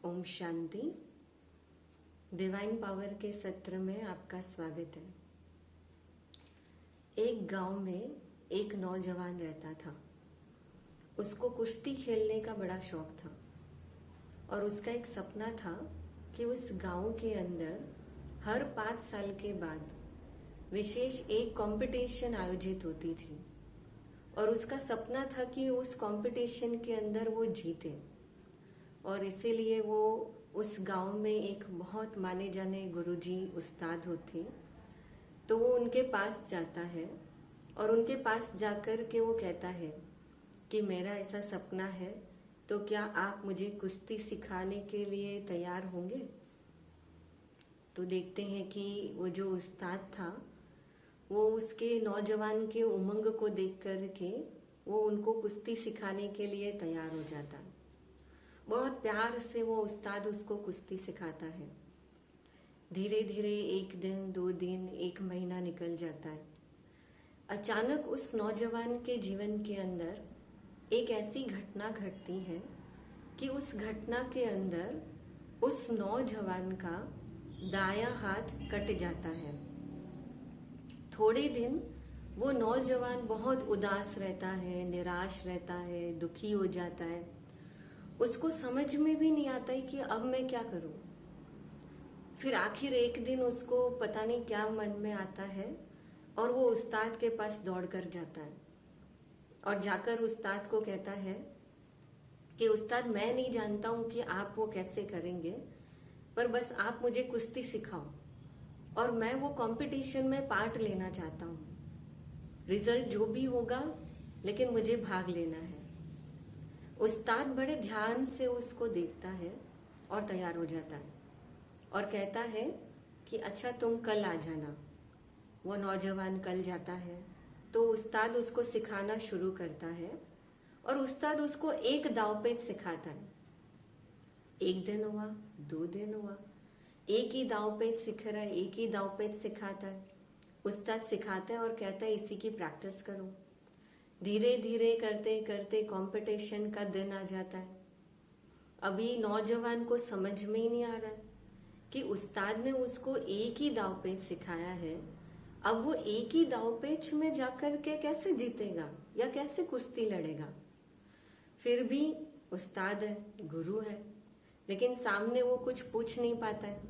Om Shanti. Divine power के सत्र में आपका स्वागत है। एक गांव में एक नौजवान रहता था। उसको कुश्ती खेलने का बड़ा शौक था और उसका एक सपना था कि उस गांव के अंदर हर 5 साल के बाद विशेष एक कंपटीशन आयोजित होती थी और उसका सपना था कि उस कंपटीशन के अंदर वो जीते। और इसीलिए वो उस गांव में एक बहुत माने जाने गुरुजी उस्ताद होते, तो वो उनके पास जाता है और उनके पास जाकर के वो कहता है कि मेरा ऐसा सपना है, तो क्या आप मुझे कुश्ती सिखाने के लिए तैयार होंगे। तो देखते हैं कि वो जो उस्ताद था वो उसके नौजवान के उमंग को देख कर के वो उनको कुश्ती सिखाने के लिए तैयार हो जाता है। बहुत प्यार से वो उस्ताद उसको कुश्ती सिखाता है। धीरे धीरे 1 दिन 2 दिन 1 महीना निकल जाता है। अचानक उस नौजवान के जीवन के अंदर एक ऐसी घटना घटती है कि उस घटना के अंदर उस नौजवान का दायां हाथ कट जाता है। थोड़े दिन वो नौजवान बहुत उदास रहता है, निराश रहता है, दुखी हो जाता है। उसको समझ में भी नहीं आता है कि अब मैं क्या करूं। फिर आखिर एक दिन उसको पता नहीं क्या मन में आता है और वो उस्ताद के पास दौड़ कर जाता है और जाकर उस्ताद को कहता है कि उस्ताद, मैं नहीं जानता हूं कि आप वो कैसे करेंगे, पर बस आप मुझे कुश्ती सिखाओ और मैं वो कंपटीशन में पार्ट लेना चाहता हूँ। रिजल्ट जो भी होगा, लेकिन मुझे भाग लेना है। उस्ताद बड़े ध्यान से उसको देखता है और तैयार हो जाता है और कहता है कि अच्छा, तुम कल आ जाना। वो नौजवान कल जाता है तो उस्ताद उसको सिखाना शुरू करता है और उस्ताद उसको एक दावपेच सिखाता है। 1 दिन हुआ, 2 दिन हुआ, एक ही दावपेच सिख रहा है, एक ही दावपेच सिखाता है। उस्ताद सिखाता है और कहता है इसी की प्रैक्टिस करो। धीरे धीरे करते करते कंपटीशन का दिन आ जाता है। अभी नौजवान को समझ में ही नहीं आ रहा है कि उस्ताद ने उसको एक ही दावपेच सिखाया है, अब वो एक ही दावपेच में जाकर के कैसे जीतेगा या कैसे कुश्ती लड़ेगा। फिर भी उस्ताद है, गुरु है, लेकिन सामने वो कुछ पूछ नहीं पाता है।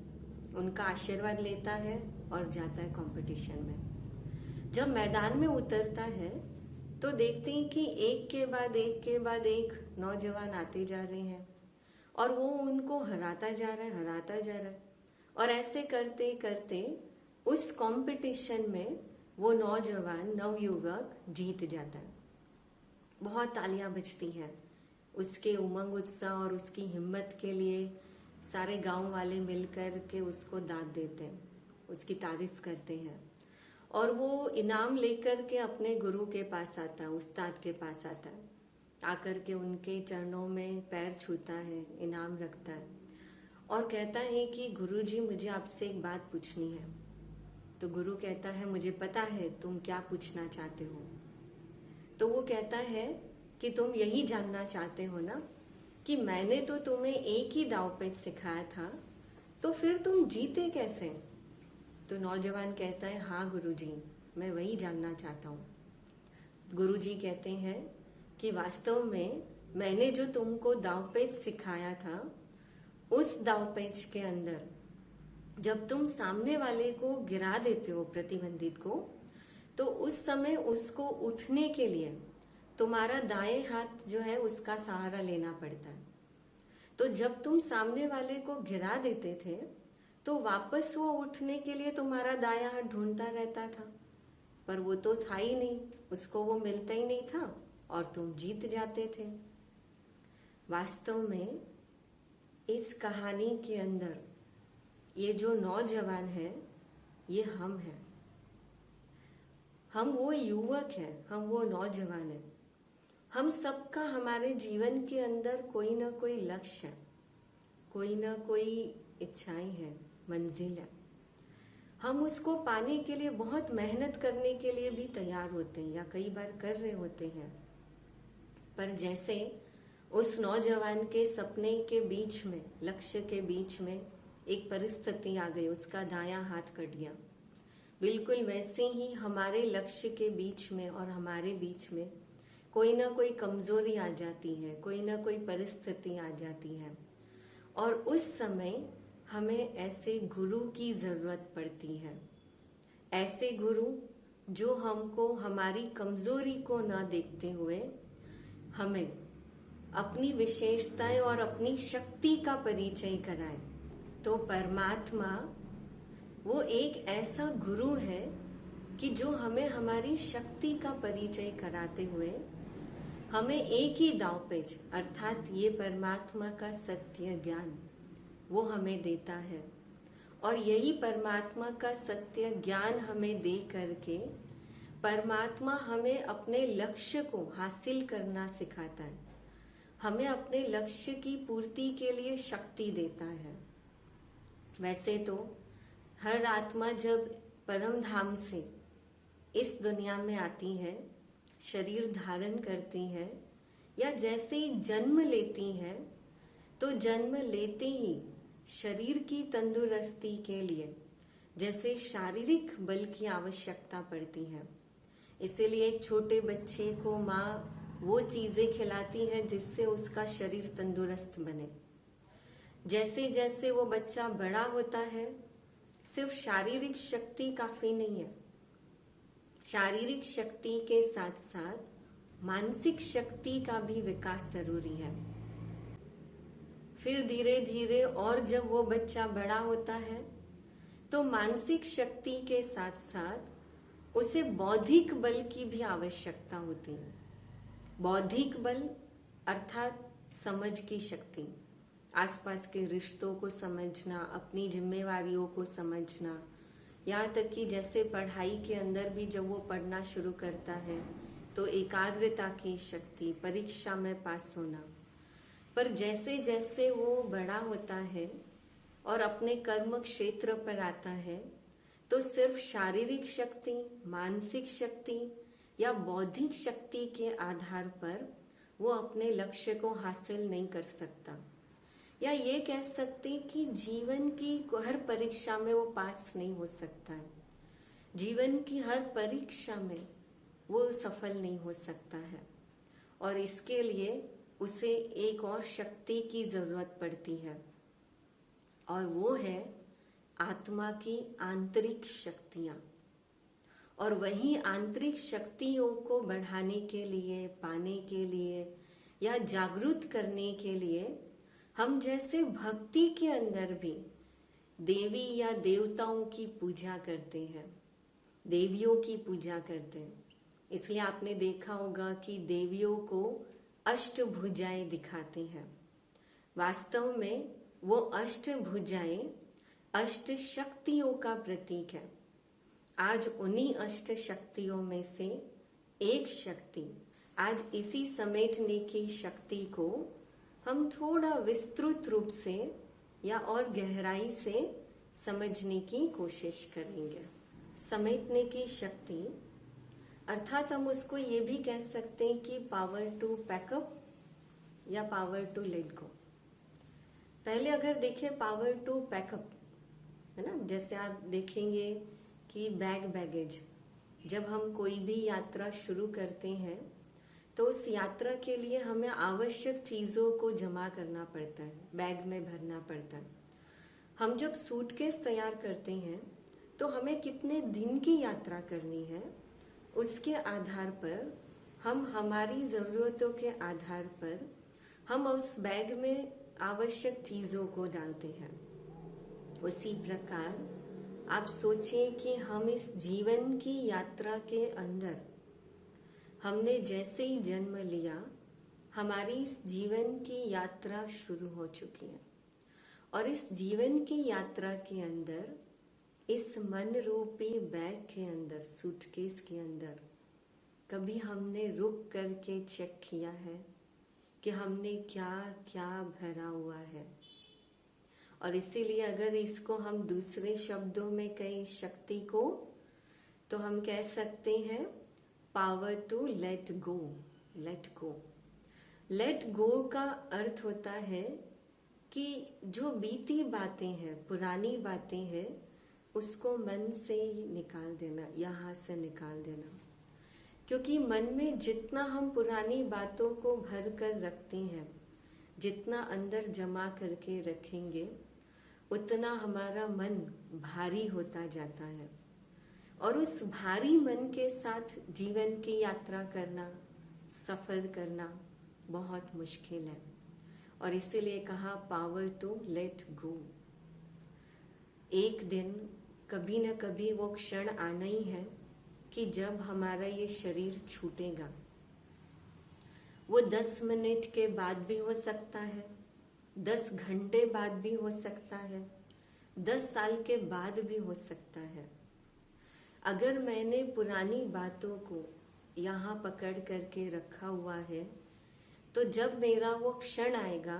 उनका आशीर्वाद लेता है और जाता है कंपटीशन में। जब मैदान में उतरता है तो देखते हैं कि एक के बाद एक के बाद एक नौजवान आते जा रहे हैं और वो उनको हराता जा रहा है, हराता जा रहा है। और ऐसे करते करते उस कंपटीशन में वो नौजवान नवयुवक जीत जाता है। बहुत तालियां बजती हैं उसके उमंग उत्साह और उसकी हिम्मत के लिए। सारे गांव वाले मिलकर के उसको दाद देते हैं, उसकी तारीफ करते हैं और वो इनाम लेकर के अपने गुरु के पास आता है, उस्ताद के पास आता है। आकर के उनके चरणों में पैर छूता है, इनाम रखता है और कहता है कि गुरुजी, मुझे आपसे एक बात पूछनी है। तो गुरु कहता है, मुझे पता है तुम क्या पूछना चाहते हो। तो वो कहता है कि तुम यही जानना चाहते हो ना कि मैंने तो तुम्हें एक ही दावपेच सिखाया था, तो फिर तुम जीते कैसे। तो नौजवान कहता है, हाँ गुरुजी, मैं वही जानना चाहता हूँ। गुरुजी कहते हैं कि वास्तव में मैंने जो तुमको दावपेच सिखाया था, उस दावपेच के अंदर जब तुम सामने वाले को गिरा देते हो, प्रतिबंधित को, तो उस समय उसको उठने के लिए तुम्हारा दाएं हाथ जो है उसका सहारा लेना पड़ता है। तो जब तुम सामने वाले को गिरा देते थे तो वापस वो उठने के लिए तुम्हारा दायां हाथ ढूंढता रहता था, पर वो तो था ही नहीं, उसको वो मिलता ही नहीं था और तुम जीत जाते थे। वास्तव में इस कहानी के अंदर ये जो नौजवान है, ये हम हैं। हम वो युवक हैं, हम वो नौजवान हैं। हम सबका हमारे जीवन के अंदर कोई ना कोई लक्ष्य है, कोई ना कोई इच्छाएं हैं, मंजिल है। हम उसको पाने के लिए बहुत मेहनत करने के लिए भी तैयार होते हैं या कई बार कर रहे होते हैं, पर जैसे उस नौजवान के सपने के बीच में, लक्ष्य के बीच में एक परिस्थिति आ गई, उसका दायां हाथ कट गया। बिल्कुल वैसे ही हमारे लक्ष्य के बीच में और हमारे बीच में कोई ना कोई कमजोरी आ जाती है, कोई ना कोई परिस्थिति आ जाती है, और उस समय हमें ऐसे गुरु की जरूरत पड़ती है। ऐसे गुरु जो हमको हमारी कमजोरी को ना देखते हुए हमें अपनी विशेषताएं और अपनी शक्ति का परिचय कराए। तो परमात्मा वो एक ऐसा गुरु है कि जो हमें हमारी शक्ति का परिचय कराते हुए हमें एक ही दांवपेच, अर्थात ये परमात्मा का सत्य ज्ञान वो हमें देता है। और यही परमात्मा का सत्य ज्ञान हमें दे करके परमात्मा हमें अपने लक्ष्य को हासिल करना सिखाता है, हमें अपने लक्ष्य की पूर्ति के लिए शक्ति देता है। वैसे तो हर आत्मा जब परम धाम से इस दुनिया में आती है, शरीर धारण करती है, या जैसे ही जन्म लेती है, तो जन्म लेते ही शरीर की तंदुरुस्ती के लिए जैसे शारीरिक बल की आवश्यकता पड़ती है, इसीलिए एक छोटे बच्चे को माँ वो चीजें खिलाती है जिससे उसका शरीर तंदुरुस्त बने। जैसे जैसे वो बच्चा बड़ा होता है, सिर्फ शारीरिक शक्ति काफी नहीं है, शारीरिक शक्ति के साथ साथ मानसिक शक्ति का भी विकास जरूरी है। फिर धीरे धीरे और जब वो बच्चा बड़ा होता है तो मानसिक शक्ति के साथ साथ उसे बौद्धिक बल की भी आवश्यकता होती है। बौद्धिक बल अर्थात समझ की शक्ति, आसपास के रिश्तों को समझना, अपनी जिम्मेवारियों को समझना, यहाँ तक कि जैसे पढ़ाई के अंदर भी जब वो पढ़ना शुरू करता है तो एकाग्रता की शक्ति, परीक्षा में पास होना। पर जैसे जैसे वो बड़ा होता है और अपने कर्म क्षेत्र पर आता है तो सिर्फ शारीरिक शक्ति, मानसिक शक्ति या बौद्धिक शक्ति के आधार पर वो अपने लक्ष्य को हासिल नहीं कर सकता, या ये कह सकते कि जीवन की हर परीक्षा में वो पास नहीं हो सकता है, जीवन की हर परीक्षा में वो सफल नहीं हो सकता है। और इसके लिए उसे एक और शक्ति की जरूरत पड़ती है, और वो है आत्मा की आंतरिक शक्तियां। और वही आंतरिक शक्तियों को बढ़ाने के लिए, पाने के लिए या जागरूक करने के लिए हम जैसे भक्ति के अंदर भी देवी या देवताओं की पूजा करते हैं, देवियों की पूजा करते हैं। इसलिए आपने देखा होगा कि देवियों को अष्टभुजाएं दिखाते हैं। वास्तव में वो अष्टभुजाएं अष्ट शक्तियों का प्रतीक है। आज उन्हीं अष्ट शक्तियों में से एक शक्ति, आज इसी समेटने की शक्ति को हम थोड़ा विस्तृत रूप से या और गहराई से समझने की कोशिश करेंगे। समेटने की शक्ति अर्थात हम उसको ये भी कह सकते हैं कि पावर टू पैकअप या पावर टू लेट गो। पहले अगर देखें पावर टू पैकअप, है ना, जैसे आप देखेंगे कि बैगेज, जब हम कोई भी यात्रा शुरू करते हैं तो उस यात्रा के लिए हमें आवश्यक चीजों को जमा करना पड़ता है, बैग में भरना पड़ता है। हम जब सूटकेस तैयार करते हैं तो हमें कितने दिन की यात्रा करनी है, उसके आधार पर हम हमारी जरूरतों के आधार पर हम उस बैग में आवश्यक चीजों को डालते हैं। उसी प्रकार आप सोचें कि हम इस जीवन की यात्रा के अंदर, हमने जैसे ही जन्म लिया, हमारी इस जीवन की यात्रा शुरू हो चुकी है। और इस जीवन की यात्रा के अंदर, इस मन रूपी बैग के अंदर, सूटकेस के अंदर, कभी हमने रुक करके चेक किया है कि हमने क्या क्या भरा हुआ है। और इसीलिए अगर इसको हम दूसरे शब्दों में कहें शक्ति को, तो हम कह सकते हैं power to let go. Let go let go का अर्थ होता है कि जो बीती बातें हैं, पुरानी बातें हैं, उसको मन से ही निकाल देना, यहाँ से निकाल देना। क्योंकि मन में जितना हम पुरानी बातों को भर कर रखते हैं, जितना अंदर जमा करके रखेंगे, उतना हमारा मन भारी होता जाता है। और उस भारी मन के साथ जीवन की यात्रा करना, सफर करना बहुत मुश्किल है। और इसीलिए कहा पावर टू लेट गो। एक दिन कभी न कभी वो क्षण आना ही है कि जब हमारा ये शरीर छूटेगा। वो 10 मिनट के बाद भी हो सकता है, 10 घंटे बाद भी हो सकता है, 10 साल के बाद भी हो सकता है। अगर मैंने पुरानी बातों को यहाँ पकड़ करके रखा हुआ है, तो जब मेरा वो क्षण आएगा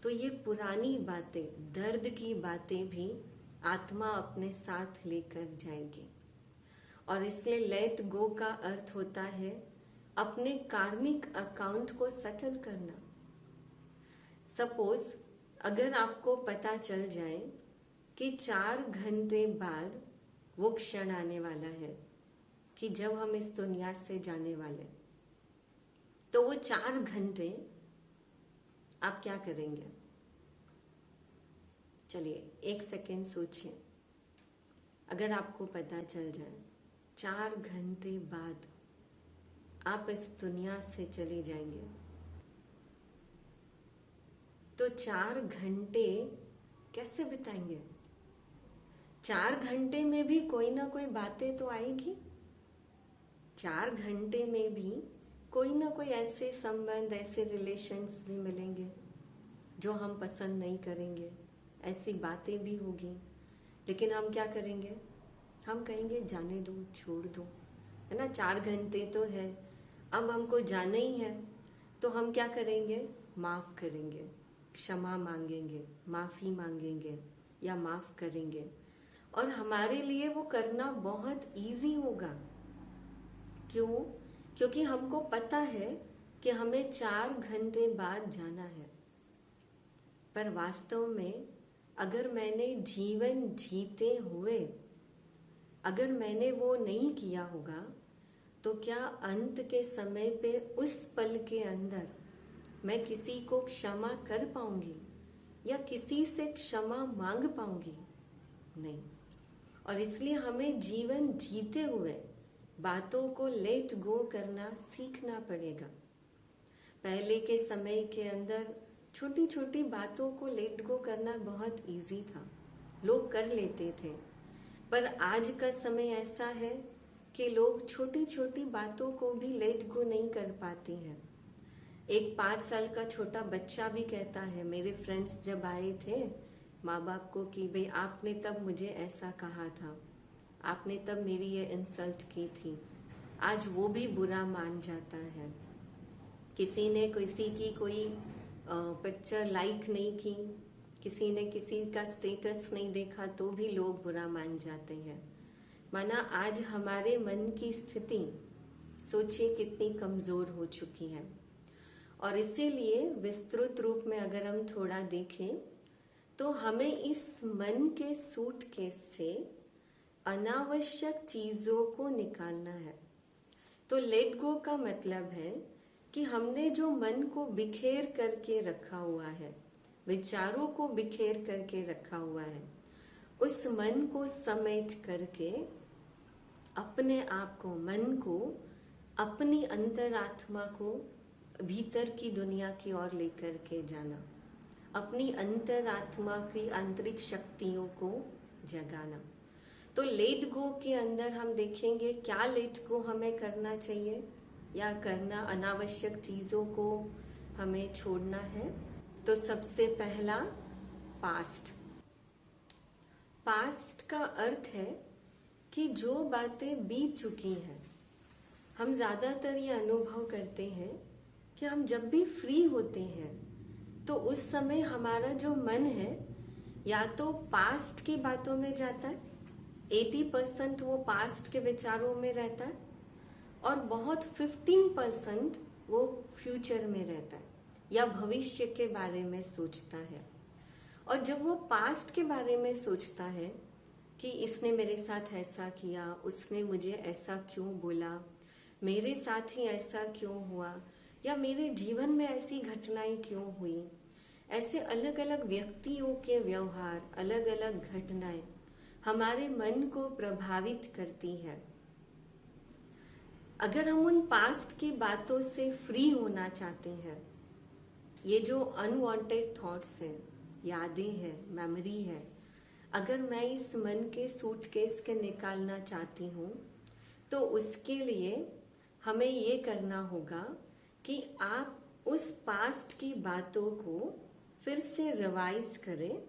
तो ये पुरानी बातें, दर्द की बातें भी आत्मा अपने साथ लेकर जाएगी। और इसलिए लेट गो का अर्थ होता है अपने कार्मिक अकाउंट को सेटल करना। सपोज अगर आपको पता चल जाए कि 4 घंटे बाद वो क्षण आने वाला है कि जब हम इस दुनिया से जाने वाले, तो वो 4 घंटे आप क्या करेंगे? चलिए 1 सेकेंड सोचिए। अगर आपको पता चल जाए 4 घंटे बाद आप इस दुनिया से चले जाएंगे, तो 4 घंटे कैसे बिताएंगे? 4 घंटे में भी कोई ना कोई बातें तो आएगी। 4 घंटे में भी कोई ना कोई ऐसे संबंध, ऐसे रिलेशंस भी मिलेंगे जो हम पसंद नहीं करेंगे, ऐसी बातें भी होगी। लेकिन हम क्या करेंगे? हम कहेंगे जाने दो, छोड़ दो, है ना। 4 घंटे तो है, अब हमको जाना ही है, तो हम क्या करेंगे? माफ करेंगे, क्षमा मांगेंगे, माफी मांगेंगे या माफ करेंगे। और हमारे लिए वो करना बहुत इजी होगा। क्यों? क्योंकि हमको पता है कि हमें 4 घंटे बाद जाना है। पर वास्तव में अगर मैंने जीवन जीते हुए अगर मैंने वो नहीं किया होगा, तो क्या अंत के समय पे उस पल के अंदर मैं किसी को क्षमा कर पाऊंगी या किसी से क्षमा मांग पाऊंगी? नहीं। और इसलिए हमें जीवन जीते हुए बातों को लेट गो करना सीखना पड़ेगा। पहले के समय के अंदर छोटी छोटी बातों को लेट गो करना बहुत इजी था, लोग कर लेते थे। पर आज का समय ऐसा है कि लोग छोटी छोटी बातों को भी लेट गो नहीं कर पाते हैं। एक 5 साल का छोटा बच्चा भी कहता है, मेरे फ्रेंड्स जब आए थे माँ बाप को कि भाई आपने तब मुझे ऐसा कहा था, आपने तब मेरी ये इंसल्ट की थी, आज वो भी बुरा मान जाता है। किसी ने किसी की कोई पिक्चर लाइक नहीं की, किसी ने किसी का स्टेटस नहीं देखा, तो भी लोग बुरा मान जाते हैं। माना आज हमारे मन की स्थिति सोचिए कितनी कमजोर हो चुकी है। और इसीलिए विस्तृत रूप में अगर हम थोड़ा देखें तो हमें इस मन के सूटकेस से अनावश्यक चीजों को निकालना है। तो लेट गो का मतलब है कि हमने जो मन को बिखेर करके रखा हुआ है, विचारों को बिखेर करके रखा हुआ है, उस मन को समेट करके अपने आप को, मन को, अपनी अंतरात्मा को भीतर की दुनिया की ओर लेकर के जाना, अपनी अंतरात्मा की आंतरिक शक्तियों को जगाना। तो लेट गो के अंदर हम देखेंगे क्या लेट गो हमें करना चाहिए या करना, अनावश्यक चीजों को हमें छोड़ना है। तो सबसे पहला पास्ट। पास्ट का अर्थ है कि जो बातें बीत चुकी हैं। हम ज्यादातर ये अनुभव करते हैं कि हम जब भी फ्री होते हैं तो उस समय हमारा जो मन है या तो पास्ट की बातों में जाता है, 80% वो पास्ट के विचारों में रहता है, और बहुत 15% वो फ्यूचर में रहता है या भविष्य के बारे में सोचता है। और जब वो पास्ट के बारे में सोचता है कि इसने मेरे साथ ऐसा किया, उसने मुझे ऐसा क्यों बोला, मेरे साथ ही ऐसा क्यों हुआ, या मेरे जीवन में ऐसी घटनाएं क्यों हुई, ऐसे अलग अलग व्यक्तियों के व्यवहार, अलग अलग घटनाएं हमारे मन को प्रभावित करती है। अगर हम उन पास्ट की बातों से फ्री होना चाहते हैं, ये जो अनवांटेड थॉट्स हैं, यादें हैं, मेमोरी है, अगर मैं इस मन के सूटकेस के निकालना चाहती हूँ, तो उसके लिए हमें ये करना होगा कि आप उस पास्ट की बातों को फिर से रिवाइज करें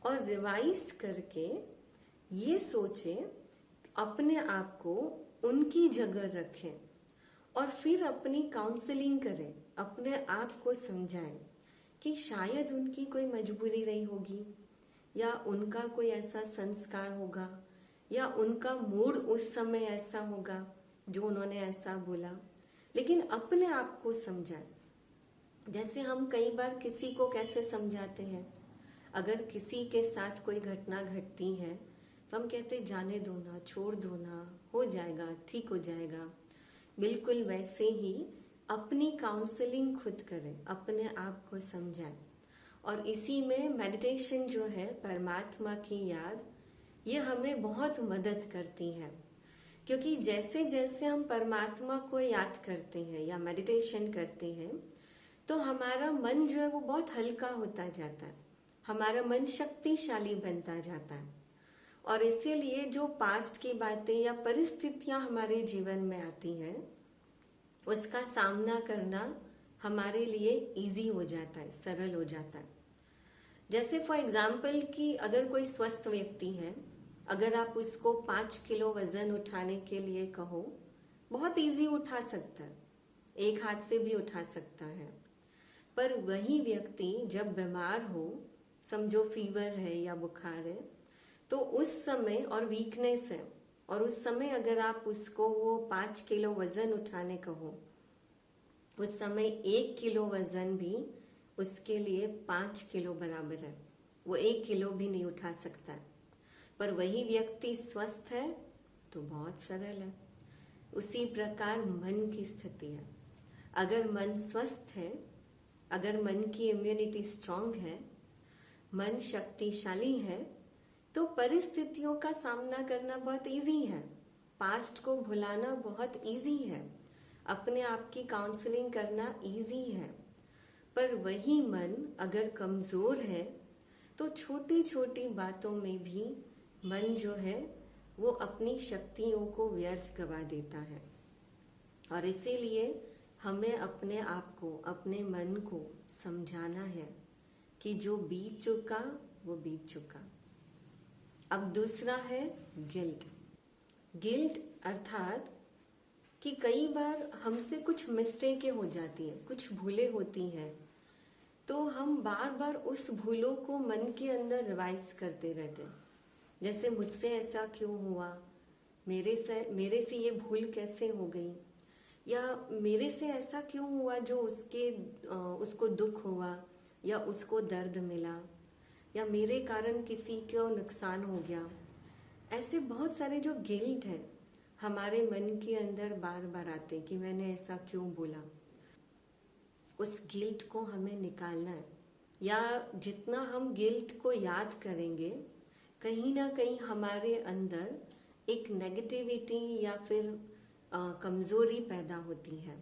और रिवाइज करके ये सोचें, अपने आप को उनकी जगह रखें और फिर अपनी काउंसलिंग करें, अपने आप को समझाएं कि शायद उनकी कोई मजबूरी रही होगी, या उनका कोई ऐसा संस्कार होगा, या उनका मूड उस समय ऐसा होगा जो उन्होंने ऐसा बोला। लेकिन अपने आप को समझाएं। जैसे हम कई बार किसी को कैसे समझाते हैं, अगर किसी के साथ कोई घटना घटती है तो हम कहते जाने दो ना, छोड़ दो ना, हो जाएगा, ठीक हो जाएगा। बिल्कुल वैसे ही अपनी काउंसलिंग खुद करें, अपने आप को समझाएं। और इसी में मेडिटेशन जो है, परमात्मा की याद, ये हमें बहुत मदद करती है। क्योंकि जैसे जैसे हम परमात्मा को याद करते हैं या मेडिटेशन करते हैं, तो हमारा मन जो है वो बहुत हल्का होता जाता है, हमारा मन शक्तिशाली बनता जाता है। और इसीलिए जो पास्ट की बातें या परिस्थितियां हमारे जीवन में आती हैं, उसका सामना करना हमारे लिए इजी हो जाता है, सरल हो जाता है। जैसे फॉर एग्जाम्पल कि अगर कोई स्वस्थ व्यक्ति है, अगर आप उसको 5 किलो वजन उठाने के लिए कहो, बहुत इजी उठा सकता है, एक हाथ से भी उठा सकता है। पर वही व्यक्ति जब बीमार हो, समझो फीवर है या बुखार है, तो उस समय, और वीकनेस है, और उस समय अगर आप उसको वो 5 किलो वजन उठाने कहो, उस समय 1 किलो वजन भी उसके लिए 5 किलो बराबर है, वो 1 किलो भी नहीं उठा सकता है। पर वही व्यक्ति स्वस्थ है तो बहुत सरल है। उसी प्रकार मन की स्थिति है। अगर मन स्वस्थ है, अगर मन की इम्यूनिटी स्ट्रांग है, मन शक्तिशाली है, तो परिस्थितियों का सामना करना बहुत इजी है, पास्ट को भुलाना बहुत इजी है, अपने आप की काउंसलिंग करना इजी है। पर वही मन अगर कमजोर है तो छोटी छोटी बातों में भी मन जो है वो अपनी शक्तियों को व्यर्थ गवा देता है। और इसीलिए हमें अपने आप को, अपने मन को समझाना है कि जो बीत चुका वो बीत चुका। अब दूसरा है गिल्ट। गिल्ट अर्थात कि कई बार हमसे कुछ मिस्टेकें हो जाती हैं, कुछ भूलें होती हैं, तो हम बार बार उस भूलों को मन के अंदर रिवाइज करते रहते हैं। जैसे मुझसे ऐसा क्यों हुआ, मेरे से ये भूल कैसे हो गई, या मेरे से ऐसा क्यों हुआ जो उसको दुख हुआ या उसको दर्द मिला, या मेरे कारण किसी को नुकसान हो गया। ऐसे बहुत सारे जो गिल्ट है हमारे मन के अंदर बार बार आते कि मैंने ऐसा क्यों बोला। उस गिल्ट को हमें निकालना है, या जितना हम गिल्ट को याद करेंगे, कहीं ना कहीं हमारे अंदर एक नेगेटिविटी या फिर कमजोरी पैदा होती है,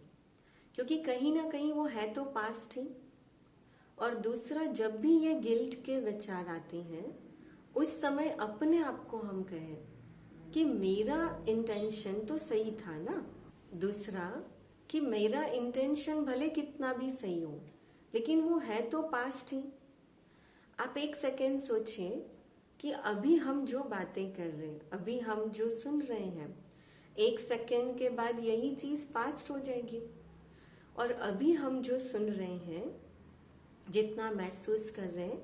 क्योंकि कहीं ना कहीं वो है तो पास्ट ही। और दूसरा, जब भी ये गिल्ट के विचार आते हैं, उस समय अपने आप को हम कहें कि मेरा इंटेंशन तो सही था ना। दूसरा कि मेरा इंटेंशन भले कितना भी सही हो, लेकिन वो है तो पास्ट ही। आप एक सेकेंड सोचें कि अभी हम जो बातें कर रहे हैं, अभी हम जो सुन रहे हैं, एक सेकेंड के बाद यही चीज पास्ट हो जाएगी। और अभी हम जो सुन रहे हैं, जितना महसूस कर रहे हैं,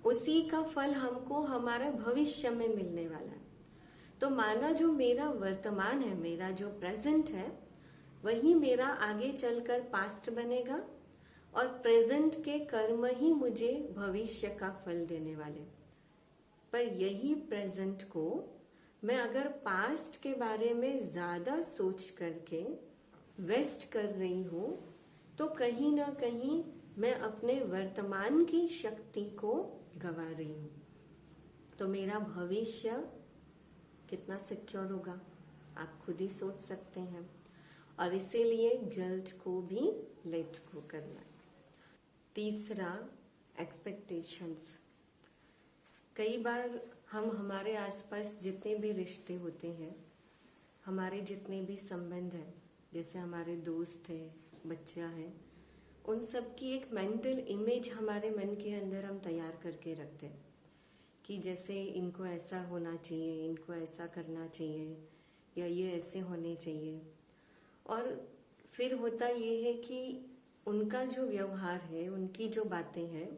उसी का फल हमको हमारा भविष्य में मिलने वाला है। तो माना जो मेरा वर्तमान है, मेरा जो प्रेजेंट है, वही मेरा आगे चलकर पास्ट बनेगा और प्रेजेंट के कर्म ही मुझे भविष्य का फल देने वाले। पर यही प्रेजेंट को मैं अगर पास्ट के बारे में ज्यादा सोच करके वेस्ट कर रही हूं तो कहीं ना कहीं मैं अपने वर्तमान की शक्ति को गंवा रही हूं। तो मेरा भविष्य कितना सिक्योर होगा आप खुद ही सोच सकते हैं। और इसीलिए गिल्ट को भी लेट गो करना है। तीसरा, एक्सपेक्टेशंस। कई बार हम हमारे आसपास जितने भी रिश्ते होते हैं, हमारे जितने भी संबंध हैं, जैसे हमारे दोस्त हैं, बच्चा है, उन सब की एक मेंटल इमेज हमारे मन के अंदर हम तैयार करके रखते हैं कि जैसे इनको ऐसा होना चाहिए, इनको ऐसा करना चाहिए, या ये ऐसे होने चाहिए। और फिर होता ये है कि उनका जो व्यवहार है, उनकी जो बातें हैं,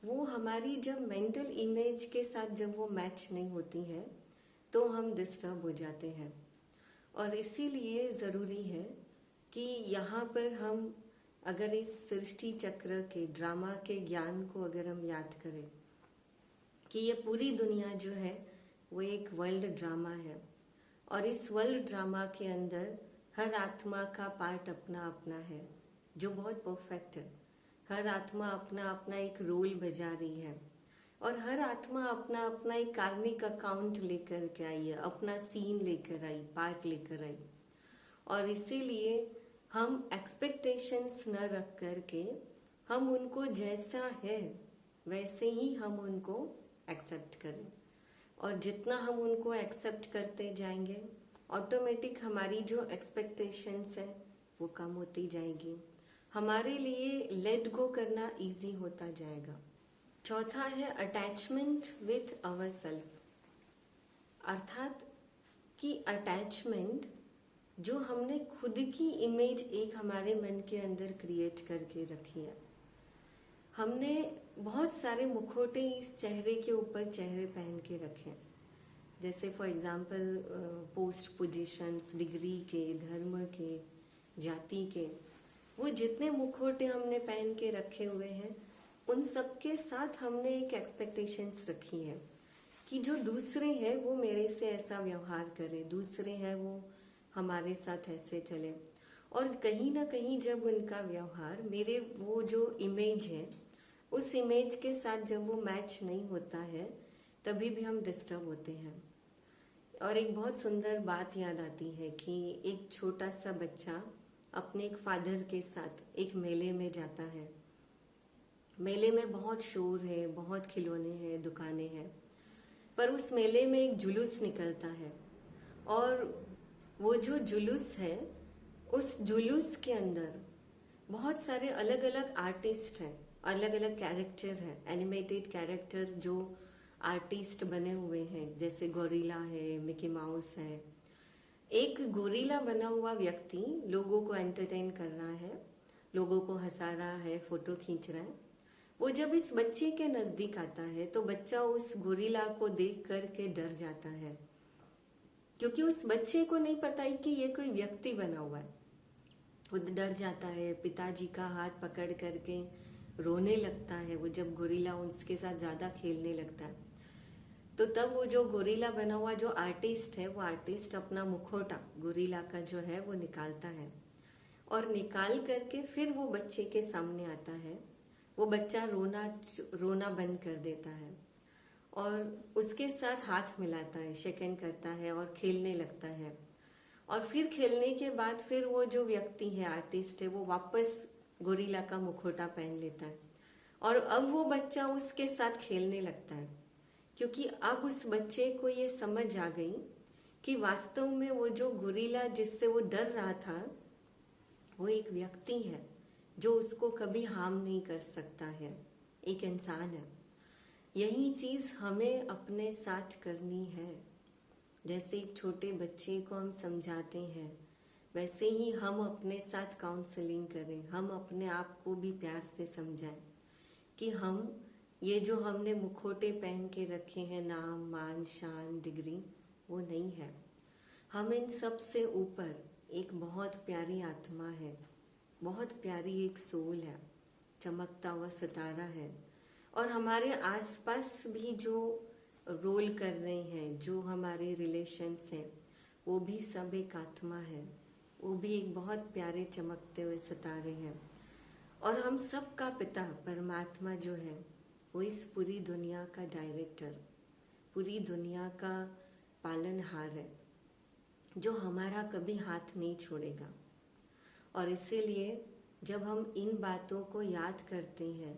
वो हमारी जब मेंटल इमेज के साथ जब वो मैच नहीं होती है तो हम डिस्टर्ब हो जाते हैं। और इसीलिए ज़रूरी है कि यहाँ पर हम अगर इस सृष्टि चक्र के ड्रामा के ज्ञान को अगर हम याद करें कि ये पूरी दुनिया जो है वो एक वर्ल्ड ड्रामा है, और इस वर्ल्ड ड्रामा के अंदर हर आत्मा का पार्ट अपना अपना है जो बहुत परफेक्ट है। हर आत्मा अपना अपना एक रोल बजा रही है, और हर आत्मा अपना अपना एक कार्मिक अकाउंट लेकर के आई है, अपना सीन लेकर आई, पार्ट लेकर आई। और इसीलिए हम एक्सपेक्टेशंस न रख करके हम उनको जैसा है वैसे ही हम उनको एक्सेप्ट करें। और जितना हम उनको एक्सेप्ट करते जाएंगे ऑटोमेटिक हमारी जो एक्सपेक्टेशंस है वो कम होती जाएगी, हमारे लिए लेट गो करना इजी होता जाएगा। चौथा है अटैचमेंट विथ अवर सेल्फ, अर्थात कि अटैचमेंट जो हमने खुद की इमेज एक हमारे मन के अंदर क्रिएट करके रखी है। हमने बहुत सारे मुखौटे इस चेहरे के ऊपर चेहरे पहन के रखे हैं, जैसे for example post positions, degree के, धर्म के, जाति के, वो जितने मुखौटे हमने पहन के रखे हुए हैं उन सब के साथ हमने एक एक्सपेक्टेशंस रखी है कि जो दूसरे हैं वो मेरे से ऐसा व्यवहार करें, दूसरे हैं वो हमारे साथ ऐसे चले। और कहीं ना कहीं जब उनका व्यवहार मेरे वो जो इमेज है उस इमेज के साथ जब वो मैच नहीं होता है तभी भी हम डिस्टर्ब होते हैं। और एक बहुत सुंदर बात याद आती है कि एक छोटा सा बच्चा अपने एक फादर के साथ एक मेले में जाता है। मेले में बहुत शोर है, बहुत खिलौने हैं, दुकानें हैं, पर उस मेले में एक जुलूस निकलता है, और वो जो जुलूस है उस जुलूस के अंदर बहुत सारे अलग अलग आर्टिस्ट हैं, अलग अलग कैरेक्टर हैं, एनिमेटेड कैरेक्टर जो आर्टिस्ट बने हुए हैं, जैसे गोरिल्ला है, मिकी माउस है। एक गोरिल्ला बना हुआ व्यक्ति लोगों को एंटरटेन कर रहा है, लोगों को हंसा रहा है, फोटो खींच रहा है। वो जब इस बच्चे के नजदीक आता है तो बच्चा उस गोरिल्ला को देख करके डर जाता है, क्योंकि उस बच्चे को नहीं पता है कि ये कोई व्यक्ति बना हुआ है। वो डर जाता है, पिताजी का हाथ पकड़ करके रोने लगता है वो जब गोरिल्ला उसके साथ ज्यादा खेलने लगता है। तो तब वो जो गोरिल्ला बना हुआ जो आर्टिस्ट है, वो आर्टिस्ट अपना मुखौटा गोरिल्ला का जो है वो निकालता है, और निकाल करके फिर वो बच्चे के सामने आता है। वो बच्चा रोना बंद कर देता है और उसके साथ हाथ मिलाता है, शेक हैंड करता है और खेलने लगता है। और फिर खेलने के बाद फिर वो जो व्यक्ति है, आर्टिस्ट है, वो वापस गोरिल्ला का मुखौटा पहन लेता है, और अब वो बच्चा उसके साथ खेलने लगता है, क्योंकि अब उस बच्चे को ये समझ आ गई कि वास्तव में वो जो गोरिल्ला जिससे वो डर रहा था वो एक व्यक्ति है जो उसको कभी हार्म नहीं कर सकता है, एक इंसान है। यही चीज हमें अपने साथ करनी है। जैसे एक छोटे बच्चे को हम समझाते हैं वैसे ही हम अपने साथ काउंसलिंग करें, हम अपने आप को भी प्यार से समझाएं कि हम ये जो हमने मुखौटे पहन के रखे हैं, नाम, मान, शान, डिग्री, वो नहीं है। हम इन सब से ऊपर एक बहुत प्यारी आत्मा है, बहुत प्यारी एक सोल है, चमकता हुआ सितारा है। और हमारे आसपास भी जो रोल कर रहे हैं, जो हमारे रिलेशंस हैं, वो भी सब एक आत्मा है, वो भी एक बहुत प्यारे चमकते हुए सितारे हैं। और हम सब का पिता परमात्मा जो है, वो इस पूरी दुनिया का डायरेक्टर, पूरी दुनिया का पालनहार है, जो हमारा कभी हाथ नहीं छोड़ेगा। और इसीलिए जब हम इन बातों को याद करते हैं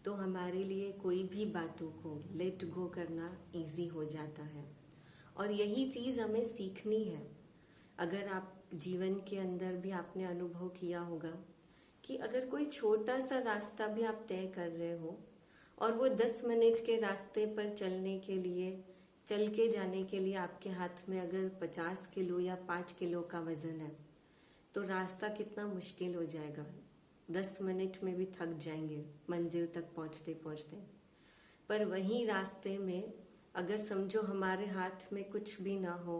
तो हमारे लिए कोई भी बातों को लेट गो करना इजी हो जाता है। और यही चीज़ हमें सीखनी है। अगर आप जीवन के अंदर भी आपने अनुभव किया होगा कि अगर कोई छोटा सा रास्ता भी आप तय कर रहे हो और वो 10 मिनट के रास्ते पर चलने के लिए, चल के जाने के लिए आपके हाथ में अगर 50 किलो या 5 किलो का वजन है तो रास्ता कितना मुश्किल हो जाएगा। 10 मिनट में भी थक जाएंगे मंजिल तक पहुंचते पहुंचते। पर वहीं रास्ते में अगर समझो हमारे हाथ में कुछ भी ना हो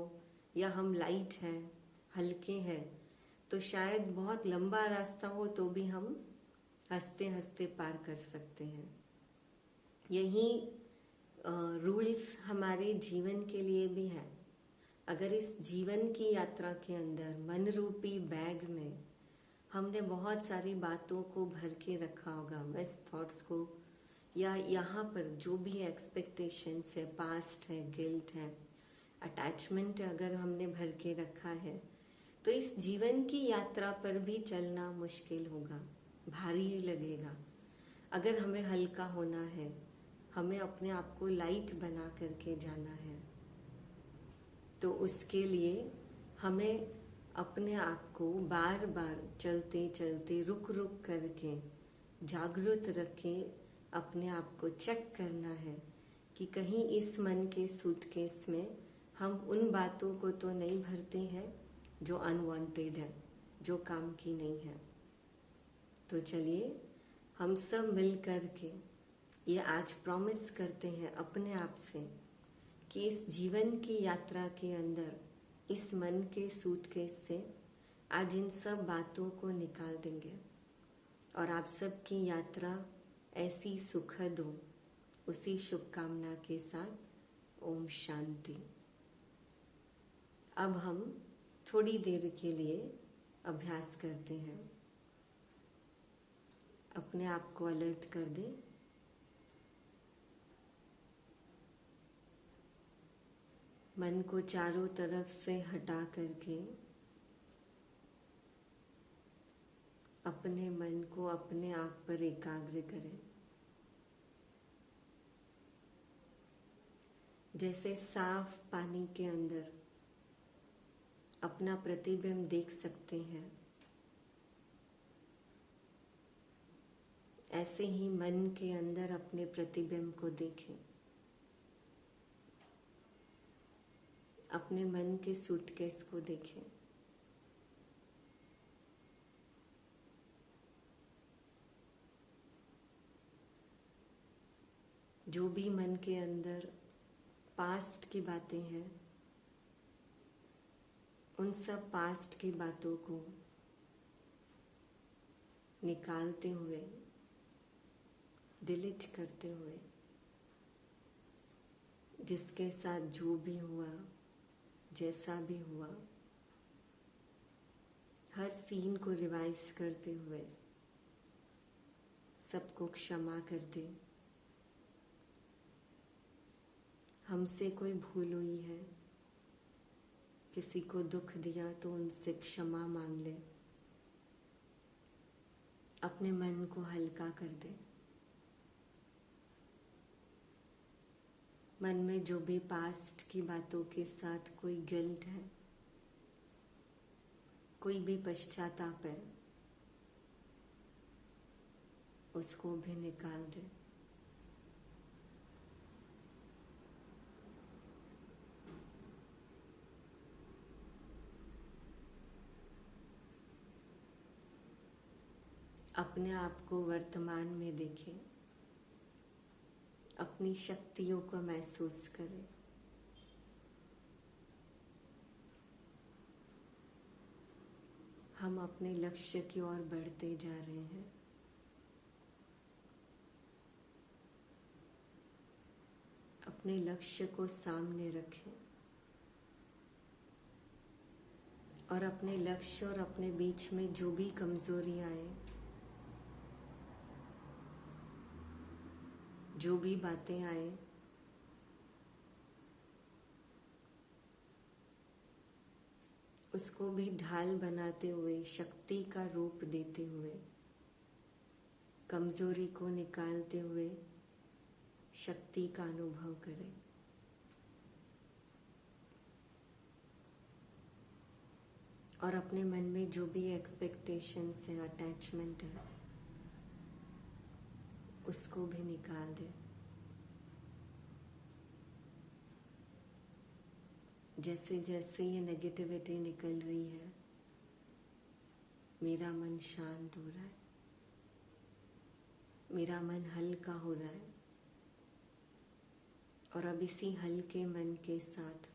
या हम लाइट हैं, हल्के हैं, तो शायद बहुत लंबा रास्ता हो तो भी हम हंसते हंसते पार कर सकते हैं। यही रूल्स हमारे जीवन के लिए भी है। अगर इस जीवन की यात्रा के अंदर मन रूपी बैग में हमने बहुत सारी बातों को भर के रखा होगा, वेस्ट थॉट्स को, या यहाँ पर जो भी एक्सपेक्टेशंस है, पास्ट है, गिल्ट है, अटैचमेंट अगर हमने भर के रखा है, तो इस जीवन की यात्रा पर भी चलना मुश्किल होगा, भारी लगेगा। अगर हमें हल्का होना है, हमें अपने आप को लाइट बना करके जाना है, तो उसके लिए हमें अपने आप को बार बार चलते चलते रुक रुक करके जागरूक रख के अपने आप को चेक करना है कि कहीं इस मन के सूटकेस में हम उन बातों को तो नहीं भरते हैं जो अनवांटेड है, जो काम की नहीं है। तो चलिए हम सब मिल कर के ये आज प्रॉमिस करते हैं अपने आप से कि इस जीवन की यात्रा के अंदर इस मन के सूटकेस से आज इन सब बातों को निकाल देंगे और आप सबकी यात्रा ऐसी सुखद हो। उसी शुभकामना के साथ ओम शांति। अब हम थोड़ी देर के लिए अभ्यास करते हैं। अपने आप को अलर्ट कर दें। मन को चारों तरफ से हटा करके अपने मन को अपने आप पर एकाग्र करें। जैसे साफ पानी के अंदर अपना प्रतिबिंब देख सकते हैं, ऐसे ही मन के अंदर अपने प्रतिबिंब को देखें। अपने मन के सूटकेस को देखें। जो भी मन के अंदर पास्ट की बातें हैं, उन सब पास्ट की बातों को निकालते हुए, डिलीट करते हुए, जिसके साथ जो भी हुआ, जैसा भी हुआ, हर सीन को रिवाइज करते हुए सबको क्षमा कर दे। हमसे कोई भूल हुई है, किसी को दुख दिया तो उनसे क्षमा मांग ले। अपने मन को हल्का कर दे। मन में जो भी पास्ट की बातों के साथ कोई गिल्ट है, कोई भी पश्चाताप है, उसको भी निकाल दे। अपने आप को वर्तमान में देखें, अपनी शक्तियों को महसूस करें। हम अपने लक्ष्य की ओर बढ़ते जा रहे हैं। अपने लक्ष्य को सामने रखें और अपने लक्ष्य और अपने बीच में जो भी कमजोरी आए, जो भी बातें आए, उसको भी ढाल बनाते हुए, शक्ति का रूप देते हुए, कमजोरी को निकालते हुए शक्ति का अनुभव करें। और अपने मन में जो भी एक्सपेक्टेशंस है, अटैचमेंट है, उसको भी निकाल दें। जैसे जैसे ये नेगेटिविटी निकल रही है, मेरा मन शांत हो रहा है, मेरा मन हल्का हो रहा है। और अब इसी हल्के मन के साथ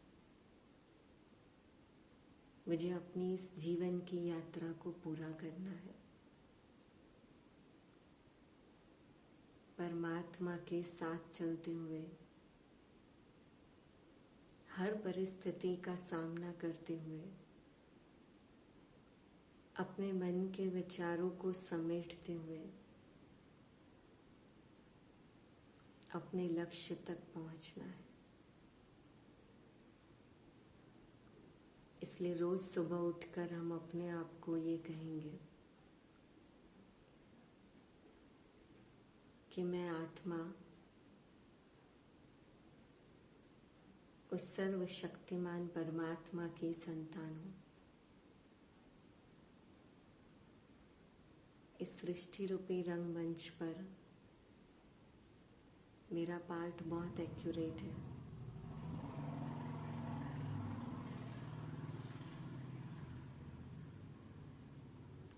मुझे अपनी इस जीवन की यात्रा को पूरा करना है। परमात्मा के साथ चलते हुए, हर परिस्थिति का सामना करते हुए, अपने मन के विचारों को समेटते हुए अपने लक्ष्य तक पहुंचना है। इसलिए रोज सुबह उठकर हम अपने आप को ये कहेंगे कि मैं आत्मा उस सर्वशक्तिमान परमात्मा की संतान हूँ। इस सृष्टि रूपी रंगमंच पर मेरा पार्ट बहुत एक्यूरेट है।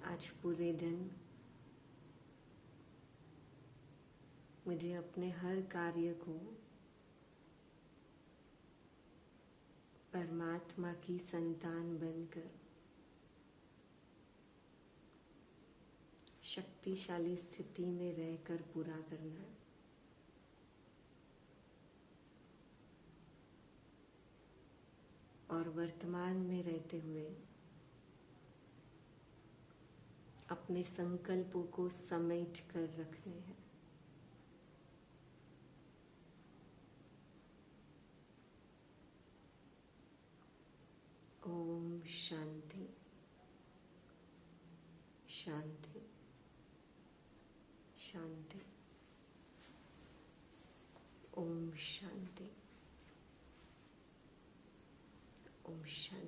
आज पूरे दिन मुझे अपने हर कार्य को परमात्मा की संतान बनकर शक्तिशाली स्थिति में रहकर पूरा करना है। और वर्तमान में रहते हुए अपने संकल्पों को समेट कर रखने हैं। ओम शांति शांति शांति। ओम शांति ओम शांति।